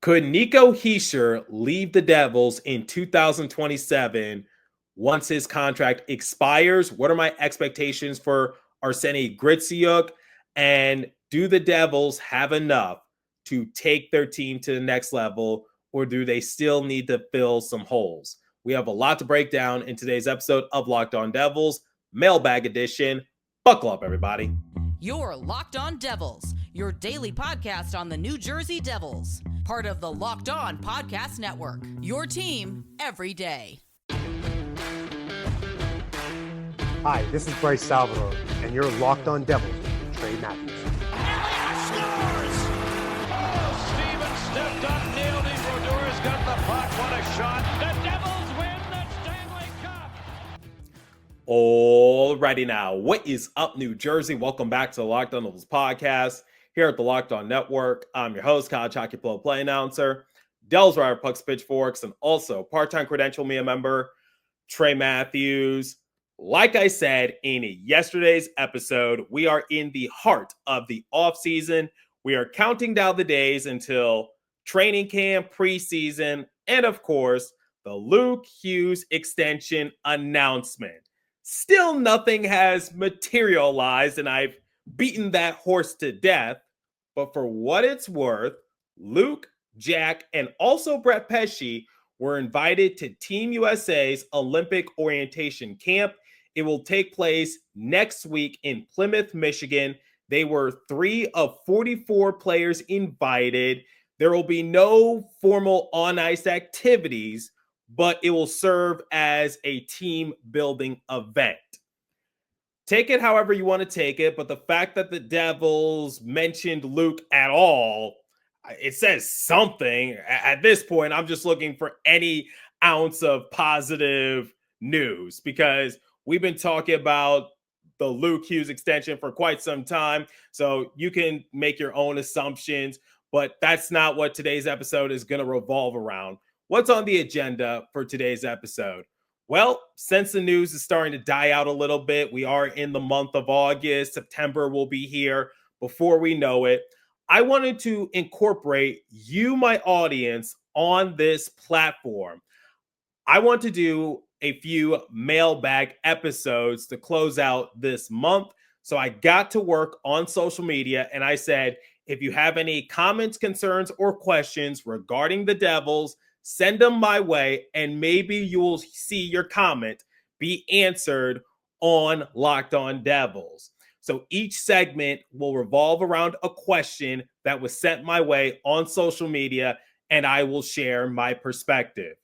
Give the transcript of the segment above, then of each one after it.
Could Nico Hischier leave the Devils in 2027 once his contract expires? What are my expectations for Arseni Gritsyuk? And do the Devils have enough to take their team to the next level, or do they still need to fill some holes? We have a lot to break down in today's episode of Locked On Devils, Mailbag Edition. Buckle up, everybody. You're Locked On Devils, your daily podcast on the New Jersey Devils, part of the Locked On Podcast Network, your team every day. Hi, this is Bryce Salvador, and you're Locked On Devils with Trey Matthews. Elliott scores! Oh, Steven stepped up, nailed it. Brodor's got the puck. What a shot. The Devils win the Stanley Cup. Alrighty now, what is up, New Jersey? Welcome back to the Locked On Devils podcast here at the Locked On Network. I'm your host, College Hockey Play Announcer, Devils Writer, Pucks, Pitchforks, and also part-time Credential Me member, Trey Matthews. Like I said in yesterday's episode, we are in the heart of the offseason. We are counting down the days until training camp, preseason, and of course, the Luke Hughes extension announcement. Still nothing has materialized, and I've beaten that horse to death. But for what it's worth, Luke, Jack, and also Brett Pesce were invited to Team USA's Olympic orientation camp. It will take place next week in Plymouth, Michigan. They were 3 of 44 players invited. There will be no formal on-ice activities, but it will serve as a team building event. Take it however you want to take it, but the fact that the Devils mentioned Luke at all, it says something. At this point, I'm just looking for any ounce of positive news because we've been talking about the Luke Hughes extension for quite some time, so you can make your own assumptions, but that's not what today's episode is going to revolve around. What's on the agenda for today's episode? Well, since the news is starting to die out a little bit, we are in the month of August. September will be here before we know it. I wanted to incorporate you, my audience, on this platform. I want to do a few mailbag episodes to close out this month. So I got to work on social media and I said, if you have any comments, concerns, or questions regarding the Devils, send them my way, and maybe you will see your comment be answered on Locked On Devils. So each segment will revolve around a question that was sent my way on social media, and I will share my perspective.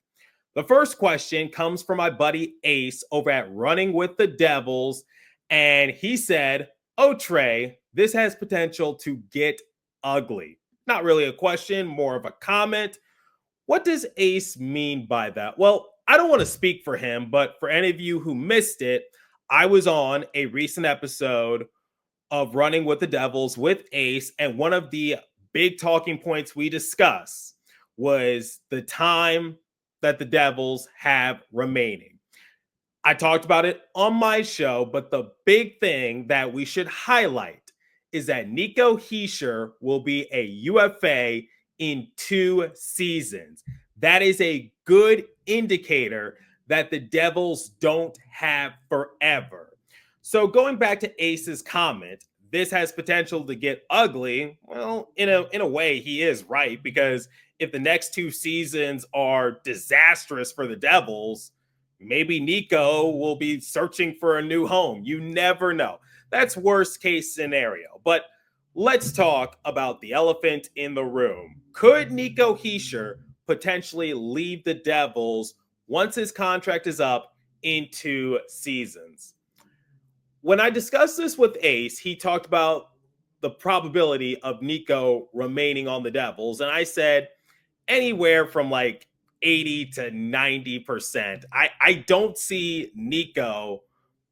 The first question comes from my buddy Ace over at Running with the Devils, and he said, "Oh, Trey, this has potential to get ugly." Not really a question, more of a comment. What does Ace mean by that? Well, I don't want to speak for him, but for any of you who missed it, I was on a recent episode of Running with the Devils with Ace, and one of the big talking points we discussed was the time that the Devils have remaining. I talked about it on my show, but the big thing that we should highlight is that Nico Hischier will be a UFA in 2 seasons. That is a good indicator that the Devils don't have forever. So going back to Ace's comment, this has potential to get ugly. Well, in a way, he is right, because if the next 2 seasons are disastrous for the Devils, maybe Nico will be searching for a new home. You never know. That's worst case scenario. But let's talk about the elephant in the room. Could Nico Hischier potentially leave the Devils once his contract is up in 2 seasons? When I discussed this with Ace, he talked about the probability of Nico remaining on the Devils. And I said anywhere from like 80 to 90%. I don't see Nico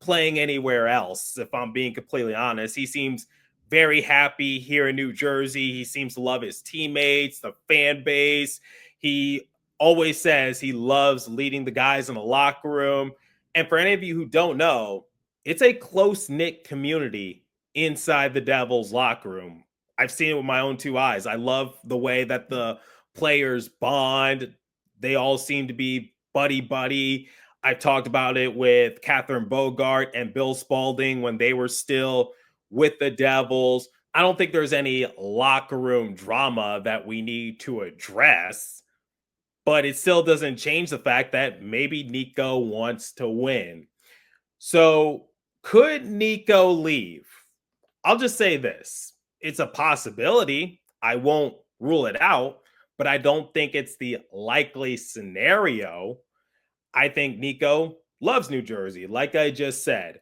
playing anywhere else, if I'm being completely honest. He seems very happy here in New Jersey. He seems to love his teammates, the fan base. He always says he loves leading the guys in the locker room. And for any of you who don't know, it's a close-knit community inside the Devils locker room. I've seen it with my own 2 eyes. I love the way that the players bond. They all seem to be buddy-buddy. I've talked about it with Catherine Bogart and Bill Spalding when they were still with the Devils. I don't think there's any locker room drama that we need to address, but it still doesn't change the fact that maybe Nico wants to win. So could Nico leave? I'll just say this. It's a possibility. I won't rule it out, but I don't think it's the likely scenario. I think Nico loves New Jersey. Like I just said,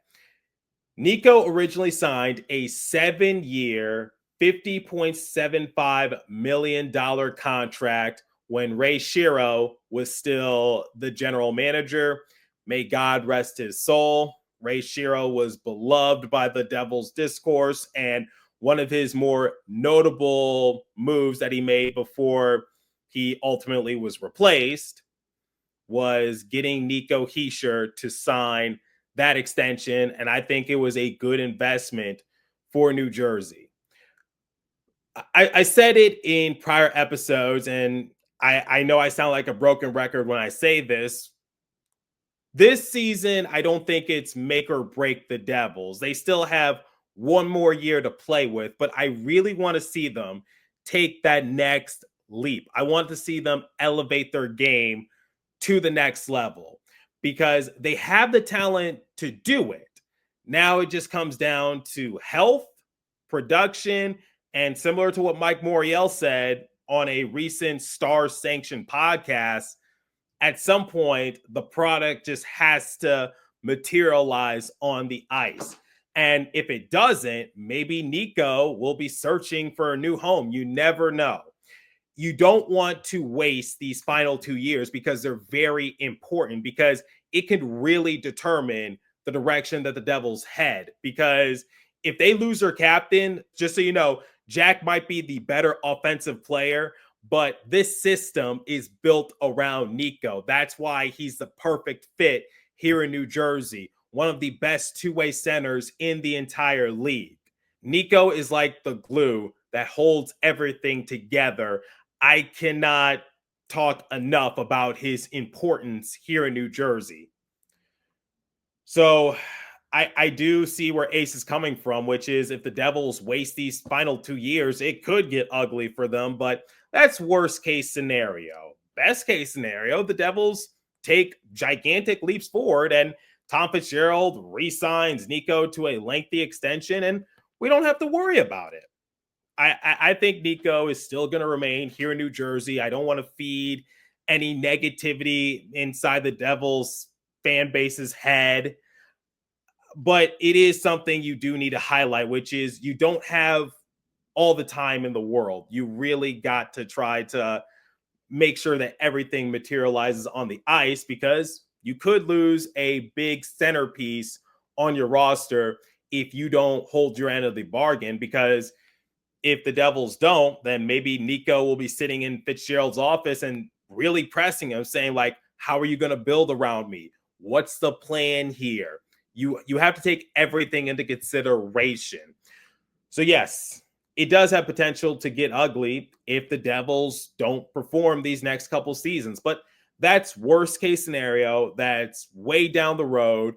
Nico originally signed a 7-year, $50.75 million contract when Ray Shero was still the general manager. May God rest his soul. Ray Shero was beloved by the Devils discourse, and one of his more notable moves that he made before he ultimately was replaced was getting Nico Hischier to sign that extension, and I think it was a good investment for New Jersey. I said it in prior episodes, and I know I sound like a broken record when I say this. This season, I don't think it's make or break the Devils. They still have one more year to play with, but I really want to see them take that next leap. I want to see them elevate their game to the next level because they have the talent to do it. Now it just comes down to health, production, and similar to what Mike Moriel said on a recent Star-sanctioned podcast, at some point, the product just has to materialize on the ice. And if it doesn't, maybe Nico will be searching for a new home. You never know. You don't want to waste these final 2 years because they're very important, because it can really determine the direction that the Devils head. Because if they lose their captain, just so you know, Jack might be the better offensive player, but this system is built around Nico. That's why he's the perfect fit here in New Jersey. One of the best two-way centers in the entire league. Nico is like the glue that holds everything together. I cannot talk enough about his importance here in New Jersey. So I do see where Ace is coming from, which is if the Devils waste these final 2 years, it could get ugly for them, but that's worst case scenario. Best case scenario, the Devils take gigantic leaps forward and Tom Fitzgerald re-signs Nico to a lengthy extension and we don't have to worry about it. I think Nico is still going to remain here in New Jersey. I don't want to feed any negativity inside the Devils fan base's head. But it is something you do need to highlight, which is you don't have all the time in the world. You really got to try to make sure that everything materializes on the ice, because you could lose a big centerpiece on your roster if you don't hold your end of the bargain. Because if the Devils don't, then maybe Nico will be sitting in Fitzgerald's office and really pressing him, saying like, how are you going to build around me? What's the plan here? You have to take everything into consideration. So yes, it does have potential to get ugly if the Devils don't perform these next couple seasons. But that's worst case scenario. That's way down the road.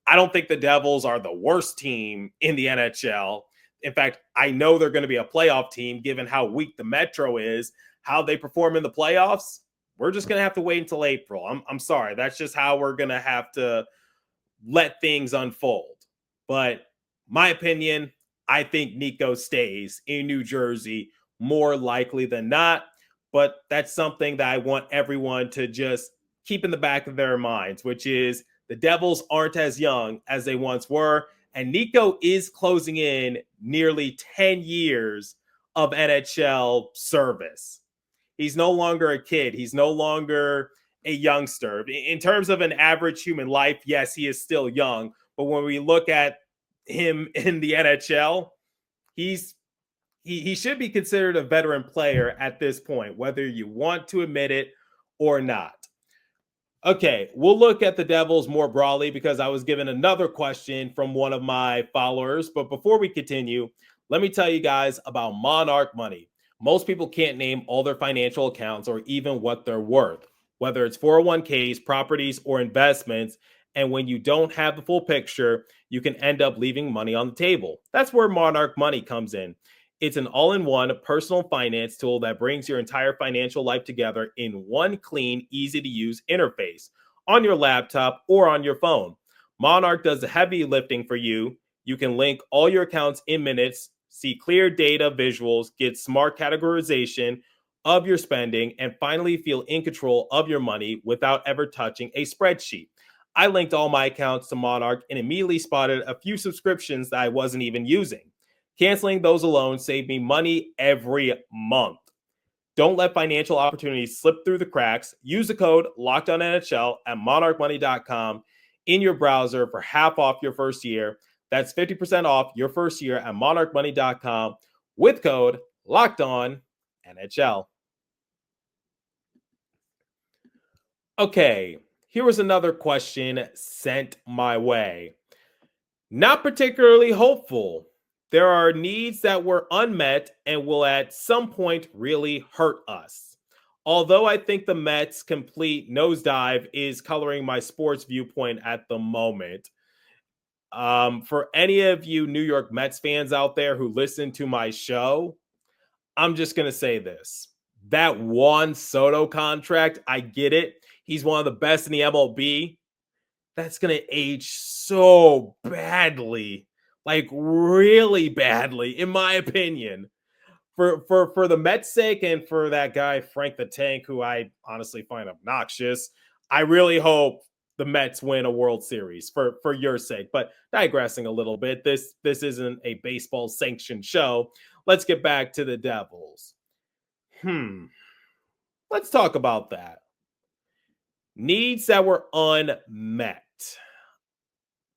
I don't think the Devils are the worst team in the NHL. In fact, I know they're going to be a playoff team given how weak the Metro is. How they perform in the playoffs, we're just going to have to wait until April. I'm sorry. That's just how we're going to have to let things unfold. But my opinion, I think Nico stays in New Jersey more likely than not. But that's something that I want everyone to just keep in the back of their minds, which is the Devils aren't as young as they once were. And Nico is closing in nearly 10 years of NHL service. He's no longer a kid. He's no longer a youngster. In terms of an average human life, yes, he is still young. But when we look at him in the NHL, he should be considered a veteran player at this point, whether you want to admit it or not. Okay, we'll look at the Devils more broadly because I was given another question from one of my followers. But before we continue, let me tell you guys about Monarch Money. Most people can't name all their financial accounts or even what they're worth, whether it's 401ks, properties, or investments. And when you don't have the full picture, you can end up leaving money on the table. That's where Monarch Money comes in. It's an all-in-one personal finance tool that brings your entire financial life together in one clean, easy-to-use interface on your laptop or on your phone. Monarch does the heavy lifting for you. You can link all your accounts in minutes, see clear data visuals, get smart categorization of your spending, and finally feel in control of your money without ever touching a spreadsheet. I linked all my accounts to Monarch and immediately spotted a few subscriptions that I wasn't even using. Canceling those alone saved me money every month. Don't let financial opportunities slip through the cracks. Use the code LOCKEDONNHL at monarchmoney.com in your browser for half off your first year. That's 50% off your first year at monarchmoney.com with code LOCKEDONNHL. Okay, here was another question sent my way. Not particularly hopeful. There are needs that were unmet and will at some point really hurt us. Although I think the Mets' complete nosedive is coloring my sports viewpoint at the moment. For any of you New York Mets fans out there who listen to my show, I'm just going to say this. That Juan Soto contract, I get it. He's one of the best in the MLB. That's going to age so badly, like really badly, in my opinion. For the Mets' sake and for that guy, Frank the Tank, who I honestly find obnoxious, I really hope the Mets win a World Series for your sake. But digressing a little bit, this isn't a baseball sanctioned show. Let's get back to the Devils. Let's talk about that. Needs that were unmet.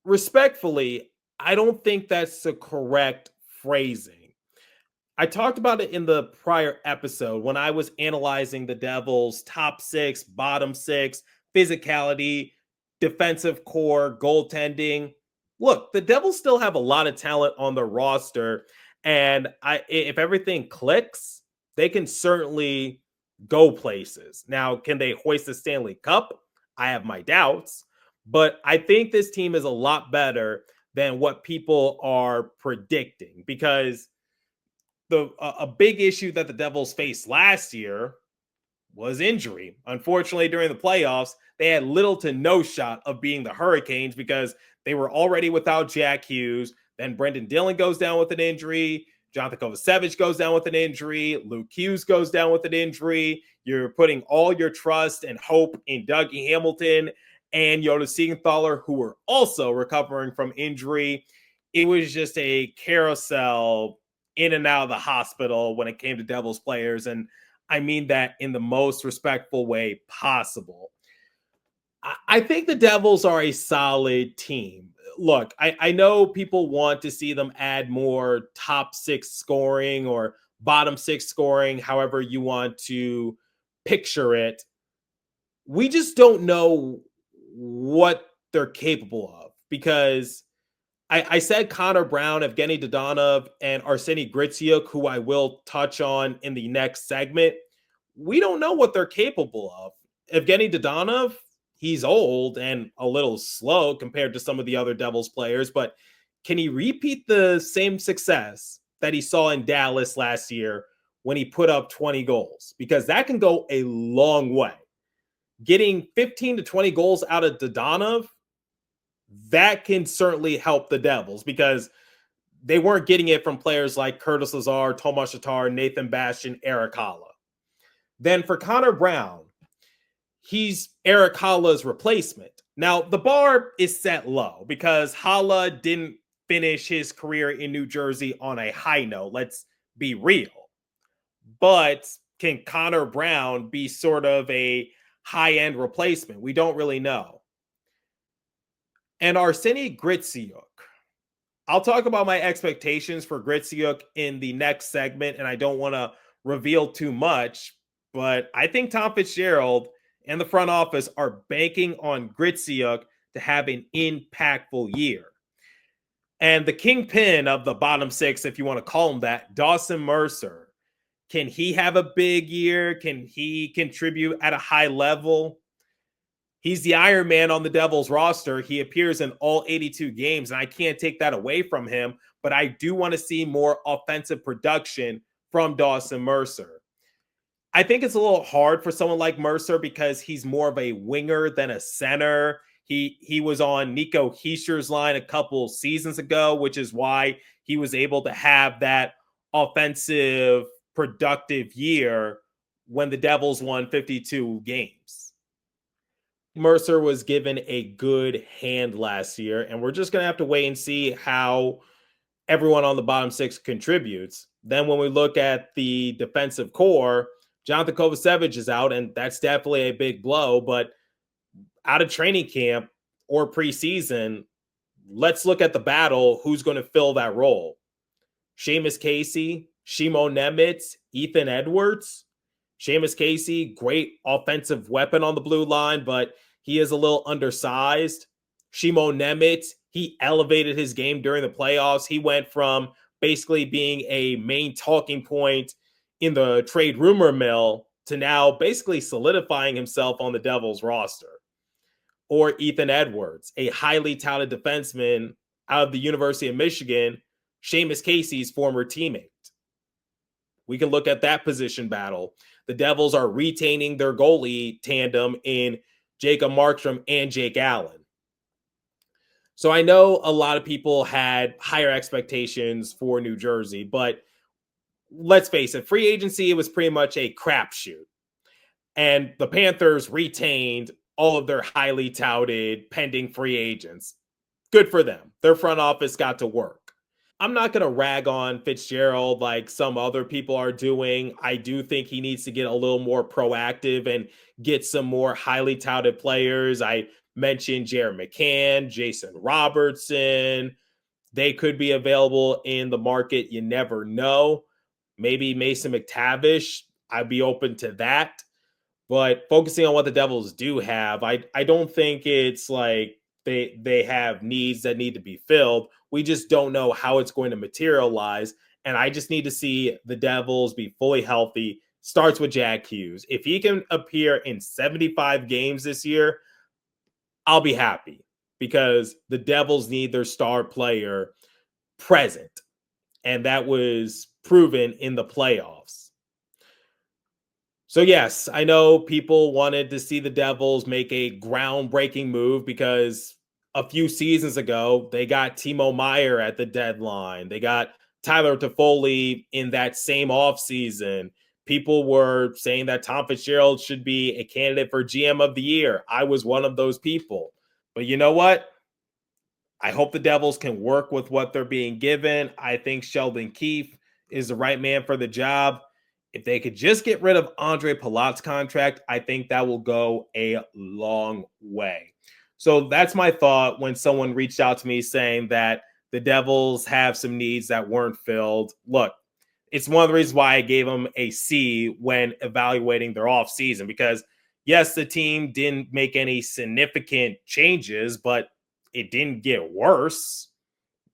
Respectfully, I don't think that's the correct phrasing. I talked about it in the prior episode when I was analyzing the Devils' top six, bottom six, physicality, defensive core, goaltending. Look, the Devils still have a lot of talent on the roster, and if everything clicks, they can certainly go places. Now, can they hoist the Stanley Cup? I have my doubts, but I think this team is a lot better than what people are predicting, because a big issue that the Devils faced last year was injury. Unfortunately, during the playoffs, they had little to no shot of being the Hurricanes because they were already without Jack Hughes. Then Brendan Dillon goes down with an injury. Jonathan Kovacevic goes down with an injury. Luke Hughes goes down with an injury. You're putting all your trust and hope in Dougie Hamilton and Jonas Siegenthaler, who were also recovering from injury. It was just a carousel in and out of the hospital when it came to Devils players. And I mean that in the most respectful way possible. I think the Devils are a solid team. Look, I know people want to see them add more top six scoring or bottom six scoring, however you want to picture it. We just don't know what they're capable of, because I said Connor Brown, Evgeny Dodonov, and Arseni Gritsyuk, who I will touch on in the next segment. We don't know what they're capable of. Evgeny Dodonov, he's old and a little slow compared to some of the other Devils players, but can he repeat the same success that he saw in Dallas last year when he put up 20 goals? Because that can go a long way. Getting 15 to 20 goals out of Dodonov, that can certainly help the Devils, because they weren't getting it from players like Curtis Lazar, Tomas Tatar, Nathan Bastian, Eric Haula. Then for Connor Brown, he's Eric Haula's replacement. Now, the bar is set low because Haula didn't finish his career in New Jersey on a high note. Let's be real. But can Connor Brown be sort of a high-end replacement? We don't really know. And Arseni Gritsyuk. I'll talk about my expectations for Gritsyuk in the next segment, and I don't want to reveal too much, but I think Tom Fitzgerald and the front office are banking on Gritsyuk to have an impactful year. And the kingpin of the bottom six, if you want to call him that, Dawson Mercer. Can he have a big year? Can he contribute at a high level? He's the Iron Man on the Devils roster. He appears in all 82 games, and I can't take that away from him. But I do want to see more offensive production from Dawson Mercer. I think it's a little hard for someone like Mercer because he's more of a winger than a center. He was on Nico Hischier's line a couple seasons ago, which is why he was able to have that offensive productive year when the Devils won 52 games. Mercer was given a good hand last year, and we're just going to have to wait and see how everyone on the bottom six contributes. Then when we look at the defensive core, Jonathan Kovacevic is out, and that's definitely a big blow. But out of training camp or preseason, let's look at the battle. Who's going to fill that role? Seamus Casey, Shimo Nemitz, Ethan Edwards. Seamus Casey, great offensive weapon on the blue line, but he is a little undersized. Shimo Nemitz, he elevated his game during the playoffs. He went from basically being a main talking point in the trade rumor mill to now basically solidifying himself on the Devils roster. Or Ethan Edwards, a highly touted defenseman out of the University of Michigan, Seamus Casey's former teammate. We can look at that position battle. The Devils are retaining their goalie tandem in Jacob Markstrom and Jake Allen. So I know a lot of people had higher expectations for New Jersey, but let's face it, free agency, it was pretty much a crapshoot. And the Panthers retained all of their highly touted pending free agents. Good for them. Their front office got to work. I'm not going to rag on Fitzgerald like some other people are doing. I do think he needs to get a little more proactive and get some more highly touted players. I mentioned Jared McCann, Jason Robertson. They could be available in the market. You never know. Maybe Mason McTavish. I'd be open to that. But focusing on what the Devils do have, I don't think it's like they have needs that need to be filled. We just don't know how it's going to materialize. And I just need to see the Devils be fully healthy. Starts with Jack Hughes. If he can appear in 75 games this year, I'll be happy because the Devils need their star player present. And that was proven in the playoffs. So yes, I know people wanted to see the Devils make a groundbreaking move because a few seasons ago, they got Timo Meier at the deadline. They got Tyler Toffoli in that same offseason. People were saying that Tom Fitzgerald should be a candidate for GM of the year. I was one of those people. But you know what? I hope the Devils can work with what they're being given. I think Sheldon Keefe is the right man for the job. If they could just get rid of Andre Palat's contract, I think that will go a long way. So that's my thought when someone reached out to me saying that the Devils have some needs that weren't filled. Look, it's one of the reasons why I gave them a C when evaluating their offseason because, yes, the team didn't make any significant changes, but it didn't get worse.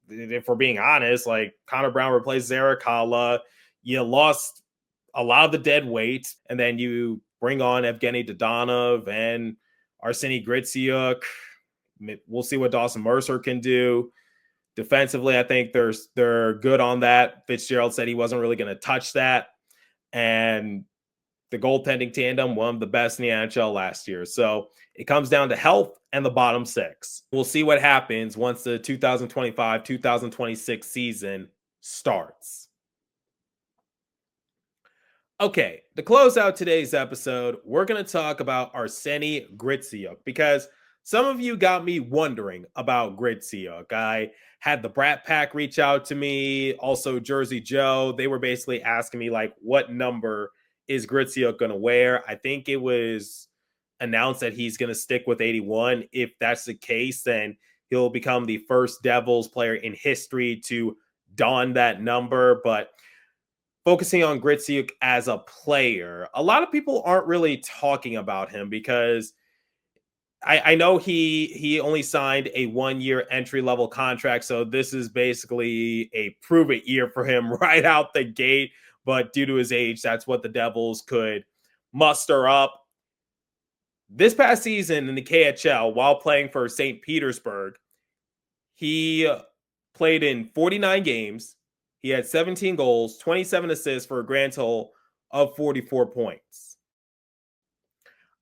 If we're being honest, like Connor Brown replaced Zarek Kala. You lost a lot of the dead weight, and then you bring on Evgeny Dodonov and Arseni Gritsyuk. We'll see what Dawson Mercer can do. Defensively, I think they're good on that. Fitzgerald said he wasn't really going to touch that. And the goaltending tandem, one of the best in the NHL last year. So it comes down to health and the bottom six. We'll see what happens once the 2025-2026 season starts. Okay, to close out today's episode, we're going to talk about Arseni Gritsyuk because some of you got me wondering about Gritsyuk. I had the Brat Pack reach out to me, also Jersey Joe. They were basically asking me, like, what number is Gritsyuk going to wear? I think it was announced that he's going to stick with 81. If that's the case, then he'll become the first Devils player in history to don that number. But focusing on Gritsyuk as a player, a lot of people aren't really talking about him because I know he only signed a 1-year entry-level contract, so this is basically a prove-it year for him right out the gate but due to his age, that's what the Devils could muster up. This past season in the KHL, while playing for St. Petersburg, he played in 49 games. He had 17 goals, 27 assists for a grand total of 44 points.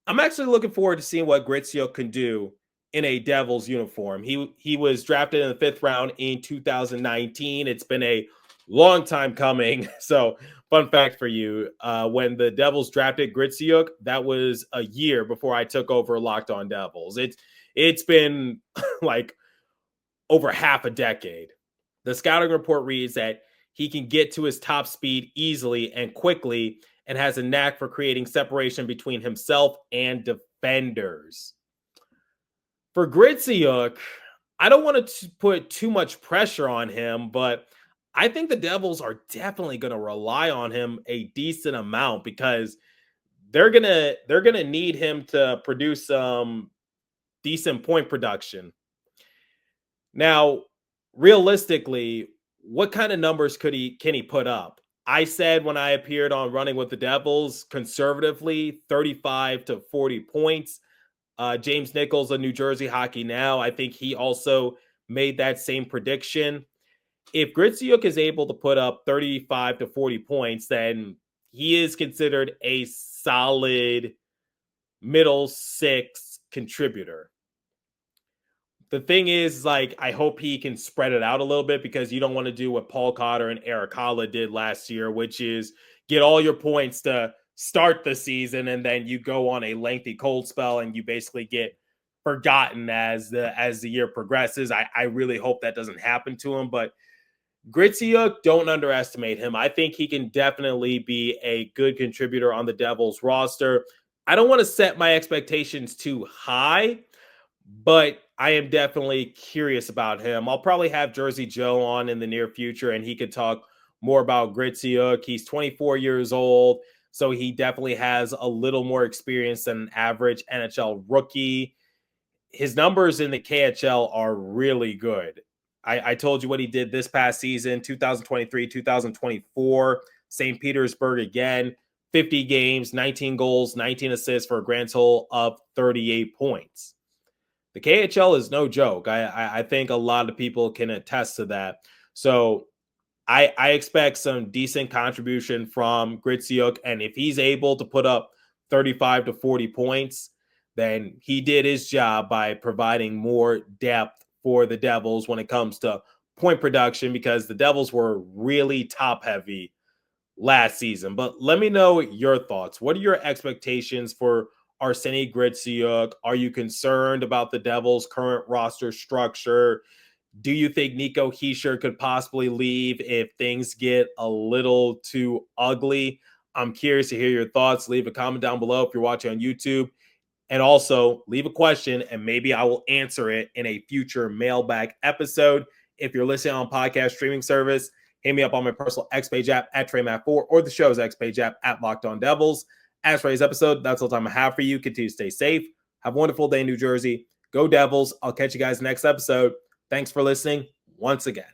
I'm actually looking forward to seeing what Gritsyuk can do in a Devils uniform. He was drafted in the 5th round in 2019. It's been a long time coming. So, fun fact for you, when the Devils drafted Gritsyuk, that was a year before I took over Locked On Devils. It's been like over half a decade. The scouting report reads that he can get to his top speed easily and quickly and has a knack for creating separation between himself and defenders. For Gritsyuk, I don't want to put too much pressure on him, but I think the Devils are definitely going to rely on him a decent amount because they're gonna need him to produce some decent point production. Now, realistically, what kind of numbers can he put up? I said when I appeared on Running with the Devils, conservatively, 35 to 40 points. James Nichols of New Jersey Hockey Now, I think he also made that same prediction. If Gritsyuk is able to put up 35 to 40 points, then he is considered a solid middle 6 contributor. The thing is, like, I hope he can spread it out a little bit because you don't want to do what Paul Cotter and Eric Holla did last year, which is get all your points to start the season and then you go on a lengthy cold spell and you basically get forgotten as the year progresses. I really hope that doesn't happen to him, but Gritsyuk, don't underestimate him. I think he can definitely be a good contributor on the Devils roster. I don't want to set my expectations too high, but I am definitely curious about him. I'll probably have Jersey Joe on in the near future, and he could talk more about Gritsyuk. He's 24 years old, so he definitely has a little more experience than an average NHL rookie. His numbers in the KHL are really good. I told you what he did this past season, 2023, 2024, St. Petersburg again, 50 games, 19 goals, 19 assists for a grand total of 38 points. The KHL is no joke. I think a lot of people can attest to that. So I expect some decent contribution from Gritsyuk. And if he's able to put up 35 to 40 points, then he did his job by providing more depth for the Devils when it comes to point production because the Devils were really top heavy last season. But let me know your thoughts. What are your expectations for Arseni Gritsyuk? Are you concerned about the Devils' current roster structure? Do you think Nico Hischier could possibly leave if things get a little too ugly? I'm curious to hear your thoughts. Leave a comment down below if you're watching on YouTube. And also leave a question and maybe I will answer it in a future mailbag episode. If you're listening on podcast streaming service, hit me up on my personal X Page app at TreyMatt4 or the show's X Page app at Locked On Devils. As for today's episode, that's all the time I have for you. Continue to stay safe. Have a wonderful day in New Jersey. Go Devils. I'll catch you guys next episode. Thanks for listening once again.